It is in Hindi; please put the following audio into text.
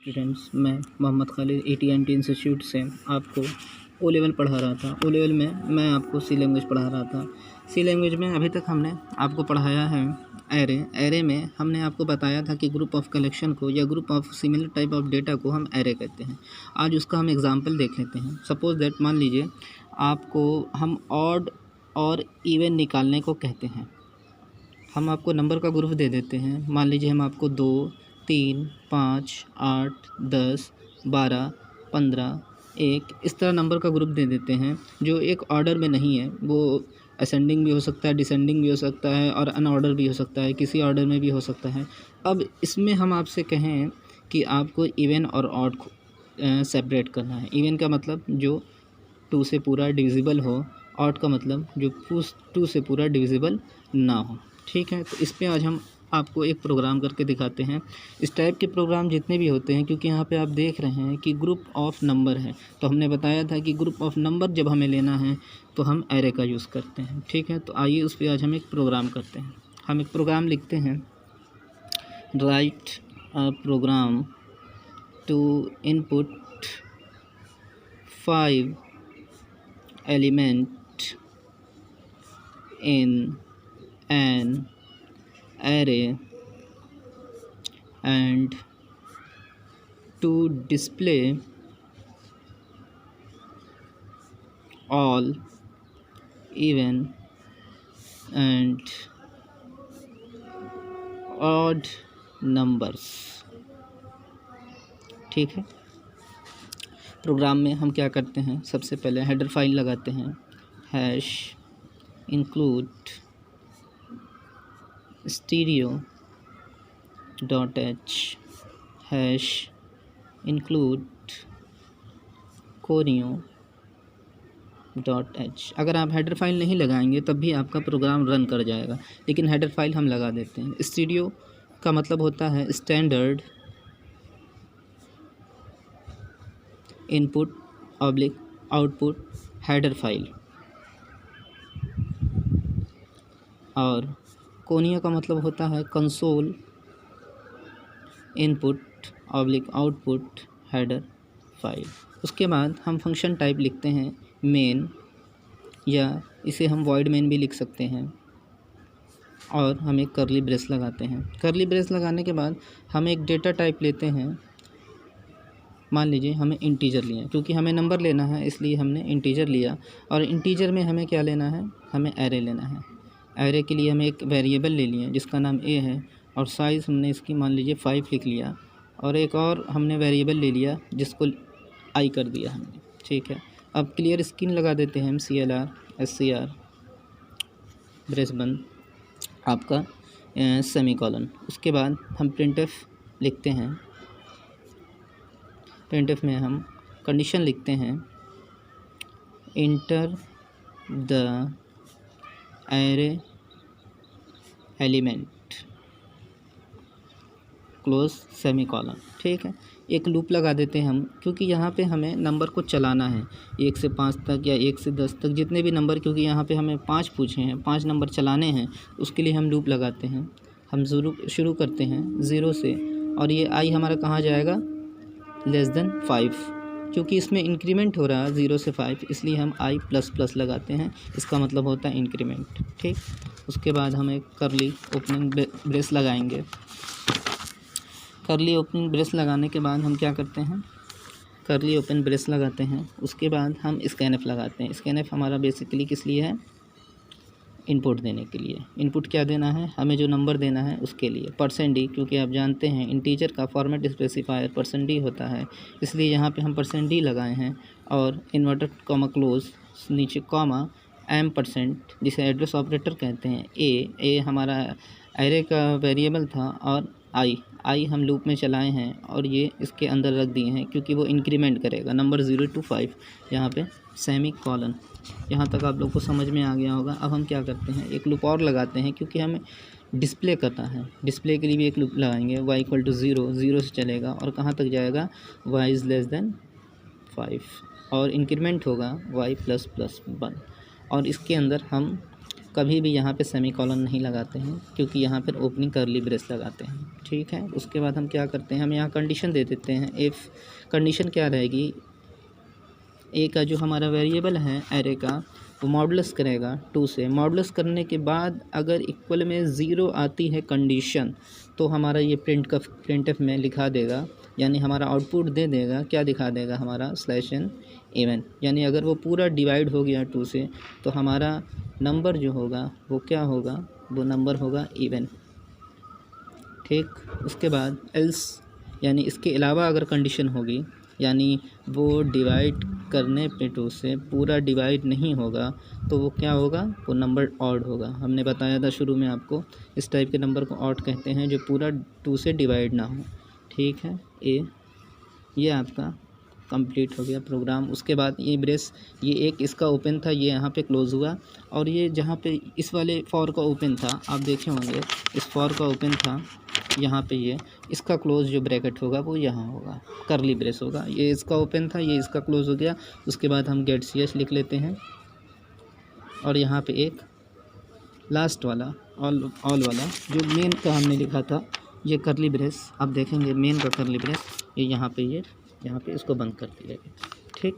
स्टूडेंट्स, मैं मोहम्मद खालिद AT&T इंस्टीट्यूट से आपको ओ लेवल पढ़ा रहा था। ओ लेवल में मैं आपको सी लैंग्वेज पढ़ा रहा था। सी लैंग्वेज में अभी तक हमने आपको पढ़ाया है एरे। एरे में हमने आपको बताया था कि ग्रुप ऑफ कलेक्शन को या group of similar type of data को हम एरे कहते हैं। आज उसका हम एग्जांपल देख लेते हैं। सपोज़ दैट, मान लीजिए आपको हम ऑड और इवन निकालने को कहते हैं। हम आपको नंबर का ग्रुप दे देते हैं। मान लीजिए हम आपको 2, 3, 5, 8, 10, 12, 15, 1 इस तरह नंबर का ग्रुप दे देते हैं जो एक ऑर्डर में नहीं है। वो असेंडिंग भी हो सकता है, डिसेंडिंग भी हो सकता है और अनऑर्डर भी हो सकता है, किसी ऑर्डर में भी हो सकता है। अब इसमें हम आपसे कहें कि आपको इवन और ऑड को सेपरेट करना है। इवन का मतलब जो 2 से पूरा डिविजिबल हो, ऑड का मतलब जो 2 से पूरा डिविजिबल ना हो। ठीक है, तो इस पे आज हम आपको एक प्रोग्राम करके दिखाते हैं। इस टाइप के प्रोग्राम जितने भी होते हैं, क्योंकि यहाँ पे आप देख रहे हैं कि ग्रुप ऑफ नंबर है, तो हमने बताया था कि ग्रुप ऑफ नंबर जब हमें लेना है तो हम एरे का यूज़ करते हैं। ठीक है, तो आइए उस पर आज हम एक प्रोग्राम करते हैं। हम एक प्रोग्राम लिखते हैं, write a program to input 5 element in an array and to display all even and odd numbers। ठीक है, प्रोग्राम में हम क्या करते हैं, सबसे पहले हेडर फाइल लगाते हैं, hash include stereo.h hash include choreo.h। अगर आप हेडर फाइल नहीं लगाएंगे तब भी आपका प्रोग्राम रन कर जाएगा, लेकिन हेडर फाइल हम लगा देते हैं। स्टीरियो का मतलब होता है standard input oblique output header file, और कोनिया का मतलब होता है console input oblique output header file. उसके बाद हम फंक्शन टाइप लिखते हैं मेन, या इसे हम वॉइड मेन भी लिख सकते हैं, और हम एक करली ब्रेस लगाते हैं। करली ब्रेस लगाने के बाद हम एक डेटा टाइप लेते हैं। मान लीजिए हमें इंटीजर लिया, क्योंकि हमें नंबर लेना है इसलिए हमने इंटीजर लिया, और इंटीजर में हमें क्या लेना है, हमें एरे लेना है। एरे के लिए हमें एक वेरिएबल ले लिया जिसका नाम ए है, और साइज़ हमने इसकी मान लीजिए 5 लिख लिया, और एक और हमने वेरिएबल ले लिया जिसको आई कर दिया हमने। ठीक है, अब क्लियर स्क्रीन लगा देते हैं हम, CLR SCR ब्रेस बंद आपका सेमीकोलन। उसके बाद हम printf लिखते हैं। printf में हम कंडीशन लिखते हैं, enter the array element close semicolon. ठीक है, एक लूप लगा देते हैं हम, क्योंकि यहाँ पे हमें नंबर को चलाना है 1 से 5 तक या 1 से 10 तक, जितने भी नंबर, क्योंकि यहाँ पे हमें 5 पूछे हैं, 5 नंबर चलाने हैं, उसके लिए हम लूप लगाते हैं। हम शुरू करते हैं 0 से, और ये आई हमारा कहाँ जाएगा, <5, क्योंकि इसमें इंक्रीमेंट हो रहा है 0 से 5, इसलिए हम i++ लगाते हैं। इसका मतलब होता है इंक्रीमेंट। ठीक, उसके बाद हम एक करली ओपनिंग ब्रेस लगाएंगे। करली ओपनिंग ब्रेस लगाने के बाद हम क्या करते हैं, करली ओपन ब्रेस लगाते हैं। उसके बाद हम स्कैनफ लगाते हैं। स्कैनफ हमारा बेसिकली किस लिए है, इनपुट देने के लिए। इनपुट क्या देना है, हमें जो नंबर देना है उसके लिए। %d, क्योंकि आप जानते हैं इंटीजर का फॉर्मेट स्पेसिफायर %d होता है, इसलिए यहाँ पे हम %d लगाए हैं, और इन्वर्टेड कॉमा क्लोज नीचे कॉमा m%, जिसे एड्रेस ऑपरेटर कहते हैं। ए हमारा एरे का वेरिएबल था, और आई हम लूप में चलाए हैं और ये इसके अंदर रख दिए हैं, क्योंकि वो इंक्रीमेंट करेगा नंबर 0 to 5, यहाँ पे सेमीकोलन। यहाँ तक आप लोग को समझ में आ गया होगा। अब हम क्या करते हैं, एक लूप और लगाते हैं, क्योंकि हमें डिस्प्ले करना है। डिस्प्ले के लिए भी एक लूप लगाएंगे, y = 0, 0 से चलेगा और कहाँ तक जाएगा, y <5, और इंक्रीमेंट होगा y++1, और इसके अंदर हम कभी भी यहाँ पे सेमीकोलन नहीं लगाते हैं, क्योंकि यहाँ पर ओपनिंग करली ब्रेस लगाते हैं। ठीक है, उसके बाद हम क्या करते हैं, हम यहाँ कंडीशन दे देते हैं। इफ़ कंडीशन क्या रहेगी, ए का जो हमारा वेरिएबल है एरे का, वो मॉडुलस करेगा 2 से। मॉडुलस करने के बाद अगर इक्वल में 0 आती है कंडीशन, तो हमारा ये प्रिंटफ में लिखा देगा, यानी हमारा आउटपुट दे देगा, क्या दिखा देगा हमारा /n इवन। यानी अगर वो पूरा डिवाइड हो गया 2 से, तो हमारा नंबर जो होगा वो क्या होगा, वो नंबर होगा इवन। ठीक, उसके बाद एल्स, यानी इसके अलावा अगर कंडीशन होगी, यानी वो डिवाइड करने पे 2 से पूरा डिवाइड नहीं होगा, तो वो क्या होगा, वो नंबर ऑड होगा। हमने बताया था शुरू में आपको, इस टाइप के नंबर को ऑड कहते हैं, जो पूरा 2 से डिवाइड ना हो। ठीक है, ये आपका कंप्लीट हो गया प्रोग्राम। उसके बाद ये ब्रेस, ये एक इसका ओपन था, ये यहाँ पे क्लोज़ हुआ, और ये जहाँ पे इस वाले फॉर का ओपन था, आप देखे होंगे इस फॉर का ओपन था यहाँ पे, ये इसका क्लोज़ जो ब्रैकेट होगा वो यहाँ होगा, करली ब्रेस होगा। ये इसका ओपन था, ये इसका क्लोज़ हो गया। उसके बाद हम गेट cs लिख लेते हैं, और यहाँ पे एक लास्ट वाला ऑल वाला जो मेन का हमने लिखा था, ये करली ब्रेस आप देखेंगे, मेन का करली ब्रेस ये यहाँ पे इसको बंद कर दिया। ठीक।